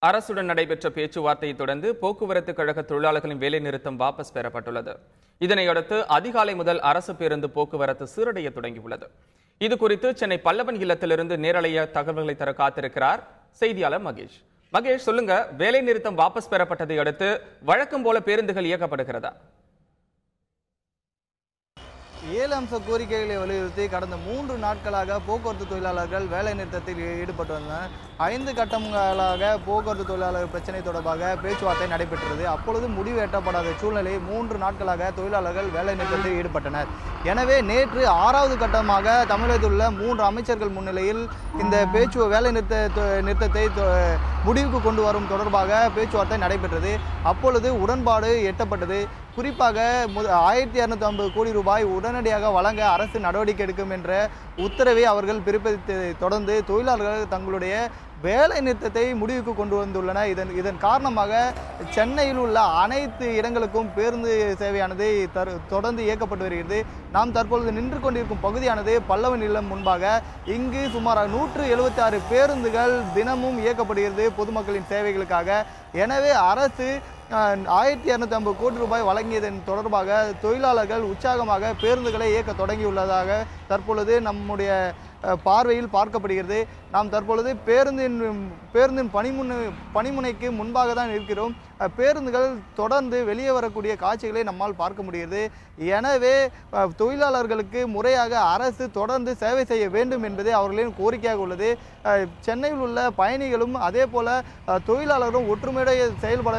அரசுடன் நடைபெற்ற பேச்சுவார்த்தையை தொடர்ந்து போக்குவரத்து கழக தொழிலாளர்களின் வேலைநிறுத்தம் வாபஸ் பெறப்பட்டுள்ளது. இதனையடுத்து அதிகாலை முதல் அரசு பேருந்து போக்குவரத்து சீரடைய தொடங்கியுள்ளது. இது குறித்து சென்னை பல்லவன் இல்லத்திலிருந்து நேரலைய தகவல்களை தர காத்திருக்கிறார் செய்தியாளர் மகேஷ். மகேஷ், சொல்லுங்க, வேலைநிறுத்தம் வாபஸ் பெறப்பட்டதை அடுத்து வழக்கம் போல பேருந்துகள் இயக்கப்படுகிறதா? 7 அம்ச கோரிக்கைகளை வலியுறுத்தி கடந்த 3 நாட்களாக போக்குவரத்து தொழிலாளர்கள் வேலை நிறுத்தத்தில் ஈடுபட்டு வந்தனர். 5 கட்டங்களாக போக்குவரத்து தொழிலாளர் பிரச்சனை தொடர்பாக பேச்சுவார்த்தை நடைபெற்றது. அப்பொழுது முடிவு எட்டப்படாத சூழ்நிலை 3 நாட்களாக தொழிலாளர்கள் வேலை நிறுத்தத்தில் ஈடுபட்டனர். எனவே நேற்று 6வது கட்டமாக தமிழகத்தில் உள்ள 3 அமைச்சர்கள் முன்னிலையில் இந்த வேலை நிறுத்தத்தை முடிவுக்கு கொண்டு வரும் தொடர்பாக பேச்சுவார்த்தை நடைபெற்றது. அப்பொழுது உடன்பாடு எட்டப்பட்டது. குறிப்பாக 1250 கோடி ரூபாய் உடனடியாக வழங்க அரசு நடவடிக்கை எடுக்கும் என்ற உத்தரவை அவர்கள் பிறப்பித்ததை தொடர்ந்து தொழிலாளர்கள் தங்களுடைய வேலை நிறுத்தத்தை முடிவுக்கு கொண்டு வந்துள்ளனர். இதன் காரணமாக சென்னையில் உள்ள அனைத்து இடங்களுக்கும் பேருந்து சேவையானது தொடர்ந்து இயக்கப்பட்டு வருகிறது. நாம் தற்பொழுது நின்று கொண்டிருக்கும் பகுதியானது பல்லவன் இல்லம் முன்பாக. இங்கு சுமார் 176 பேருந்துகள் தினமும் இயக்கப்படுகிறது பொதுமக்களின் சேவைகளுக்காக. எனவே அரசு 1250 கோடி ரூபாய் வழங்கியதன் தொடர்பாக தொழிலாளர்கள் உற்சாகமாக பேருந்துகளை இயக்க தொடங்கியுள்ளதாக தற்பொழுது நம்முடைய பார்வையில் பார்க்கப்படுகிறது. நாம் தற்பொழுது பேருந்தின் பணிமுனைக்கு முன்பாக தான் இருக்கிறோம். பேருந்துகள் தொடர்ந்து வெளியே வரக்கூடிய காட்சிகளை நம்மால் பார்க்க முடிகிறது. எனவே தொழிலாளர்களுக்கு முறையாக அரசு தொடர்ந்து சேவை செய்ய வேண்டும் என்பதே அவர்களின் கோரிக்கையாக உள்ளது. சென்னையில் உள்ள பயணிகளும் அதே போல தொழிலாளரும் ஒற்றுமையுடைய செயல்பட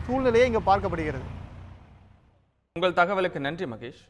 சூழ்நிலையை இங்கு பார்க்கப்படுகிறது. உங்கள் தகவலுக்கு நன்றி மகேஷ்.